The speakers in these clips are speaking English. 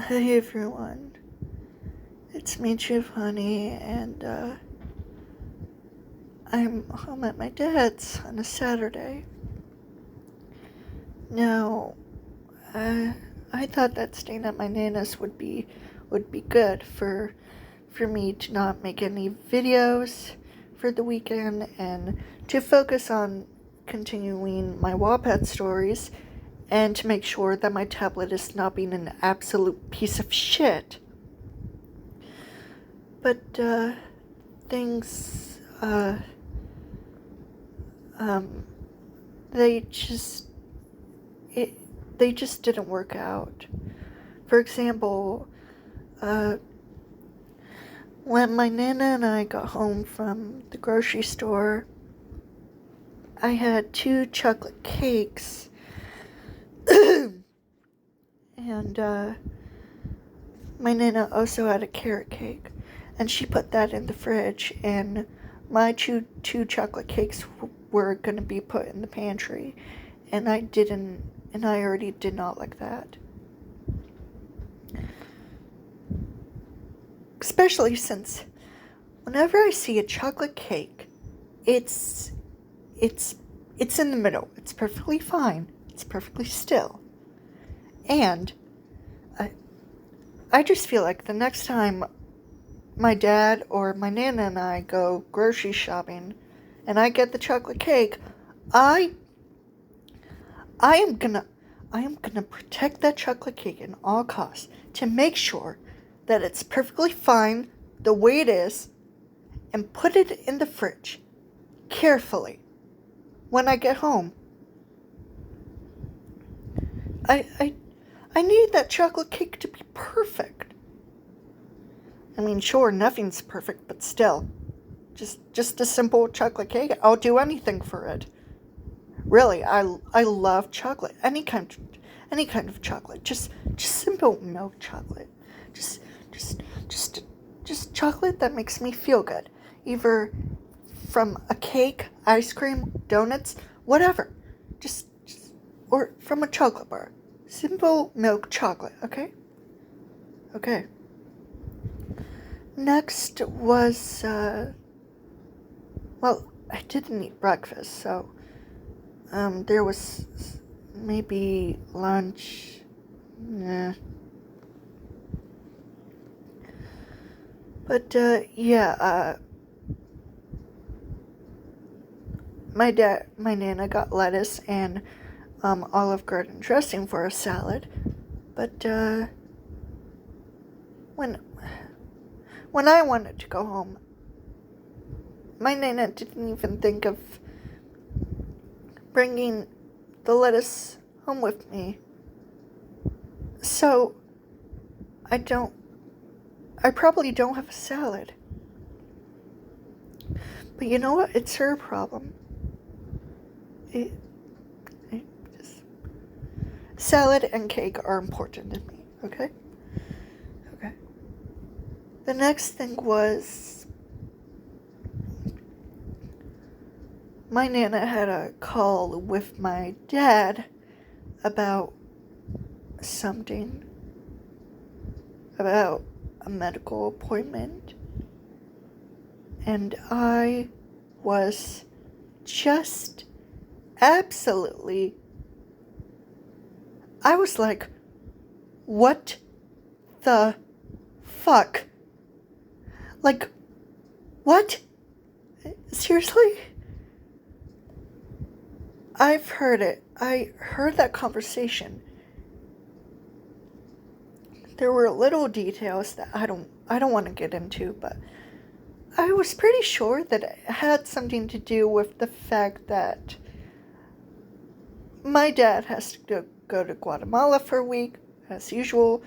Hey everyone, it's me Giovanni, and I'm home at my dad's on a Saturday. Now, uh, I thought that staying at my nana's would be good for me to not make any videos for the weekend and to focus on continuing my Wattpad stories and to make sure that my tablet is not being an absolute piece of shit. But things um they just it they just didn't work out. For example, uh when my nana and I got home from the grocery store, I had 2 chocolate cakes and my nana also had a carrot cake, and she put that in the fridge, and my two chocolate cakes were going to be put in the pantry, and I already did not like that. Especially since whenever I see a chocolate cake, it's it's it's in the middle. It's perfectly fine. It's perfectly still. And I just feel like the next time my dad or my nana and I go grocery shopping and I get the chocolate cake, I I am gonna I am gonna protect that chocolate cake at all costs to make sure that it's perfectly fine the way it is and put it in the fridge carefully when I get home. I I I need that chocolate cake to be perfect. I mean, sure, nothing's perfect, but still. Just a simple chocolate cake. I'll do anything for it. Really, I love chocolate. Any kind of chocolate. Just simple milk chocolate. Just just just just chocolate that makes me feel good. Either from a cake, ice cream, donuts, whatever. Just or from a chocolate bar. Simple milk chocolate, okay? Okay. Next was well, I didn't eat breakfast, so there was maybe lunch. Nah. But yeah, my nana got lettuce and Olive Garden dressing for a salad. But when when I wanted to go home, my nana didn't even think of bringing the lettuce home with me. So I probably don't have a salad. But you know what? It's her problem. It, it just, salad and cake are important to me, okay? Okay. The next thing was my nana had a call with my dad about something, about a medical appointment, and I was just absolutely, I was like, what the fuck? Like, what? Seriously? I've heard it. I heard that conversation. There were little details that I don't want to get into, but I was pretty sure that it had something to do with the fact that my dad has to go to Guatemala for a week, as usual,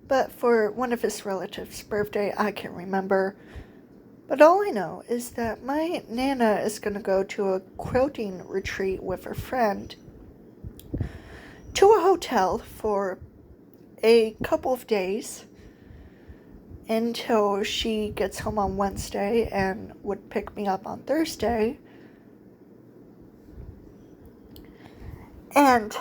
but for one of his relatives' birthday, I can't remember. But all I know is that my nana is going to go to a quilting retreat with her friend to a hotel for a couple of days until she gets home on Wednesday and would pick me up on Thursday. And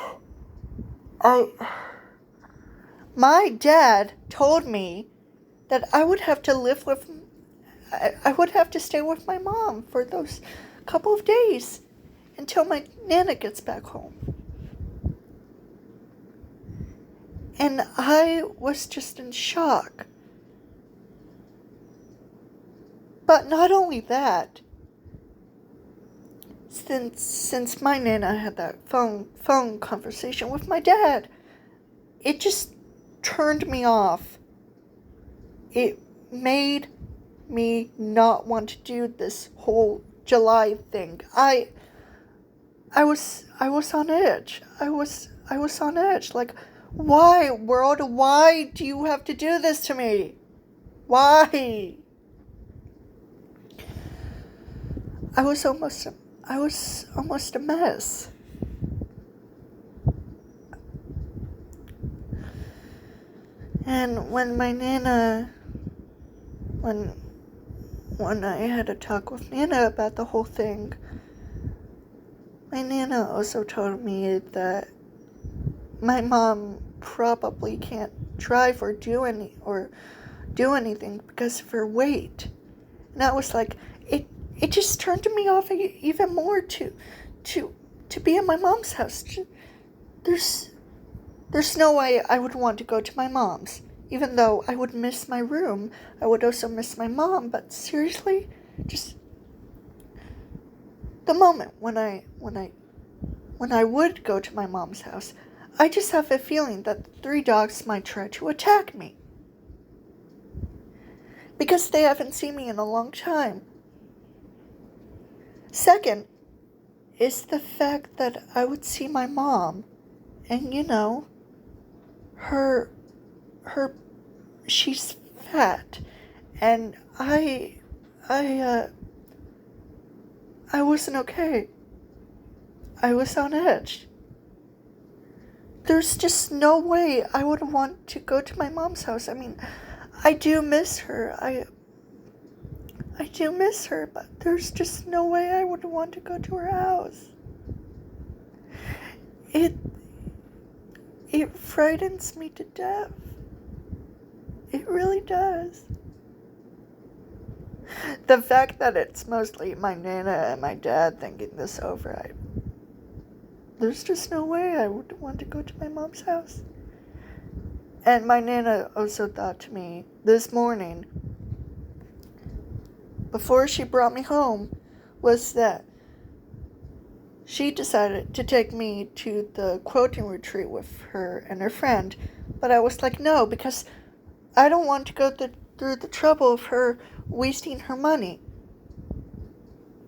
My dad told me that I would have to live with, I would have to stay with my mom for those couple of days until my Nana gets back home. And I was just in shock. But not only that, since my Nana had that phone conversation with my dad, it just turned me off. It made me not want to do this whole July thing. I was on edge. I was on edge. Like, why, world? Why do you have to do this to me? Why? I was almost a mess. And when my Nana, when I had a talk with Nana about the whole thing, my Nana also told me that my mom probably can't drive or do anything because of her weight. And I was like, it just turned me off even more to be at my mom's house. There's no way I would want to go to my mom's. Even though I would miss my room, I would also miss my mom. But seriously, just the moment when I would go to my mom's house, I just have a feeling that the 3 dogs might try to attack me. Because they haven't seen me in a long time. Second is the fact that I would see my mom, and she's fat, and I wasn't okay. I was on edge. There's just no way I would want to go to my mom's house. I mean, I do miss her. I do miss her, but there's just no way I would want to go to her house. It frightens me to death. It really does. The fact that it's mostly my Nana and my dad thinking this over, there's just no way I would want to go to my mom's house. And my Nana also thought to me this morning, before she brought me home, was that she decided to take me to the quoting retreat with her and her friend. But I was like, no, because I don't want to go through the trouble of her wasting her money.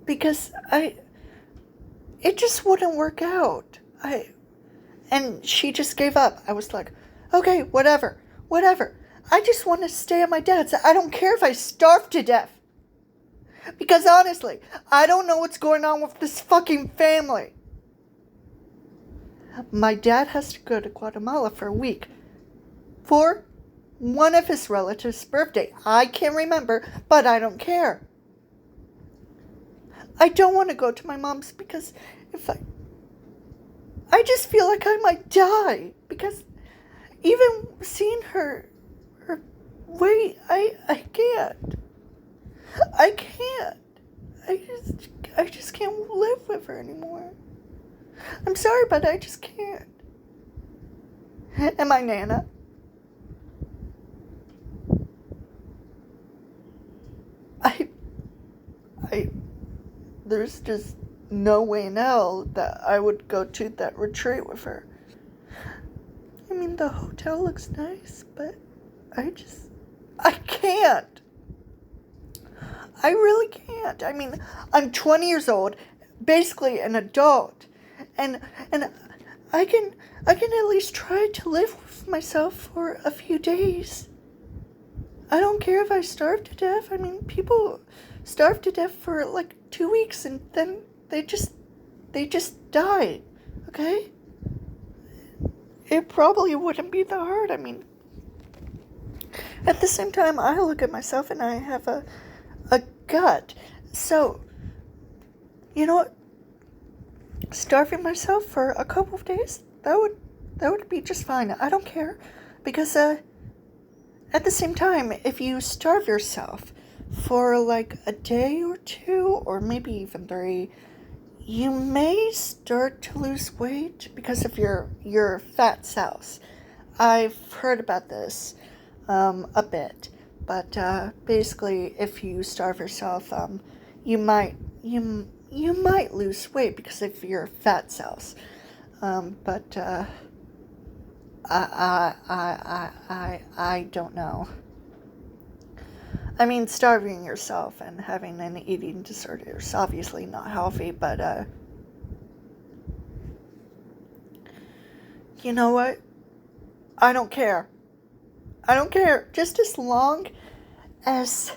Because it just wouldn't work out. And she just gave up. I was like, okay, whatever. I just want to stay at my dad's. I don't care if I starve to death. Because honestly, I don't know what's going on with this fucking family. My dad has to go to Guatemala for a week. For one of his relatives' birthday. I can't remember, but I don't care. I don't want to go to my mom's because I just feel like I might die. Because even seeing her weight, I can't. I can't. I just can't live with her anymore. I'm sorry, but I just can't. And my Nana. There's just no way in hell that I would go to that retreat with her. I mean, the hotel looks nice, but I can't. I really can't. I mean, I'm 20 years old, basically an adult, and I can at least try to live with myself for a few days. I don't care if I starve to death. I mean, people starve to death for like 2 weeks and then they just die. Okay? It probably wouldn't be that hard. I mean, at the same time, I look at myself and I have a gut. So, you know what? Starving myself for a couple of days, that would be just fine. I don't care. Because, at the same time, if you starve yourself for like a day or two, or maybe even 3, you may start to lose weight because of your fat cells. I've heard about this a bit, but basically, if you starve yourself, you might lose weight because of your fat cells. But I don't know. I mean, starving yourself and having an eating disorder is obviously not healthy, but you know what? I don't care. I don't care. Just as long as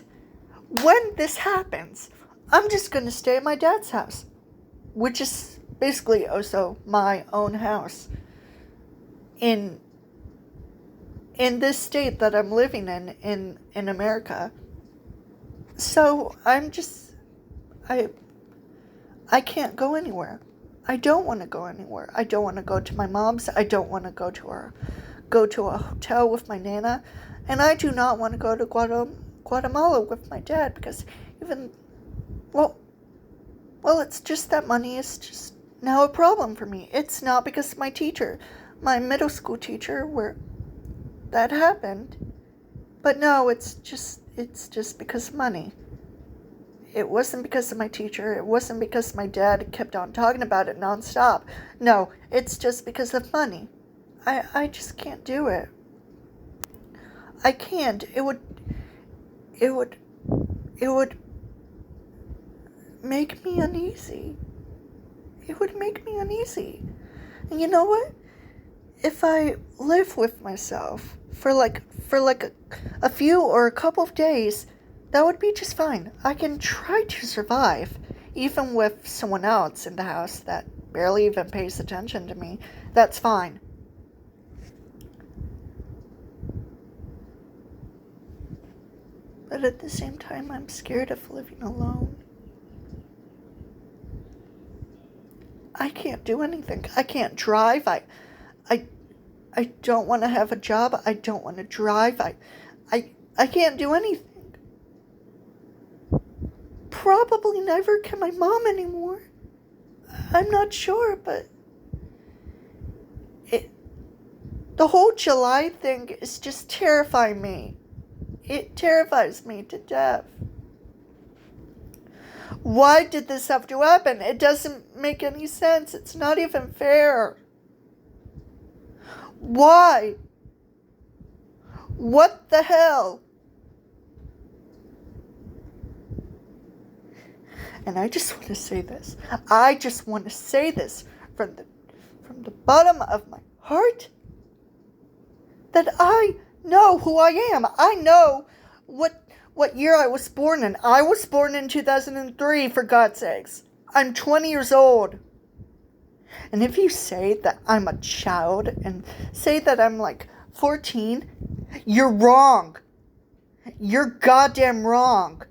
when this happens, I'm just going to stay at my dad's house, which is basically also my own house in this state that I'm living in America. So I can't go anywhere. I don't want to go anywhere. I don't want to go to my mom's. I don't want to go to a hotel with my nana, and I do not want to go to Guatemala with my dad because it's just that money is just now a problem for me. It's not because of my teacher, my middle school teacher, where that happened, but no, it's just because of money. It wasn't because of my teacher. It wasn't because my dad kept on talking about it nonstop. No, it's just because of money. I just can't do it. I can't. It would make me uneasy. It would make me uneasy. And you know what? If I live with myself for a few or a couple of days, that would be just fine. I can try to survive, even with someone else in the house that barely even pays attention to me. That's fine. But at the same time, I'm scared of living alone. I can't do anything. I can't drive. I don't want to have a job. I don't want to drive. I can't do anything. Probably never can my mom anymore. I'm not sure, but the whole July thing is just terrifying me. It terrifies me to death. Why did this have to happen? It doesn't make any sense. It's not even fair. Why? What the hell? And I just want to say this. I just want to say this from the bottom of my heart, that I know who I am. I know what year I was born in. I was born in 2003, for God's sakes. I'm 20 years old. And if you say that I'm a child and say that I'm like 14, you're wrong. You're goddamn wrong.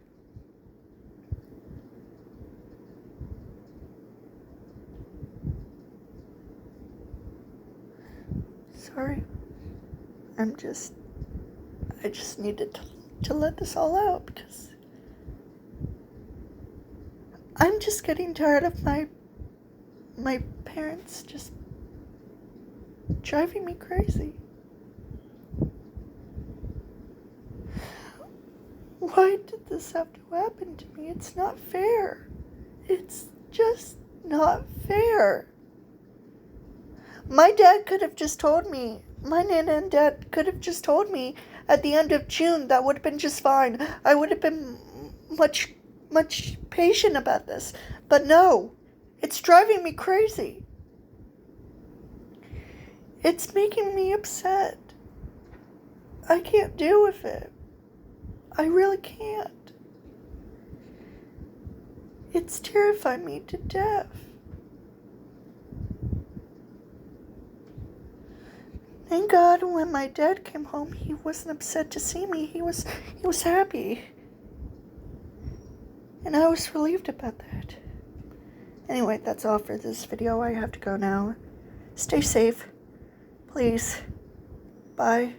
Sorry. I just needed to let this all out because I'm just getting tired of my parents just driving me crazy. Why did this have to happen to me? It's not fair. It's just not fair. My dad could have just told me, my nana and dad could have just told me at the end of June. That would have been just fine. I would have been much patient about this. But no, it's driving me crazy. It's making me upset. I can't deal with it. I really can't. It's terrifying me to death. Thank God when my dad came home, he wasn't upset to see me. He was happy. And I was relieved about that. Anyway, that's all for this video. I have to go now. Stay safe. Please. Bye.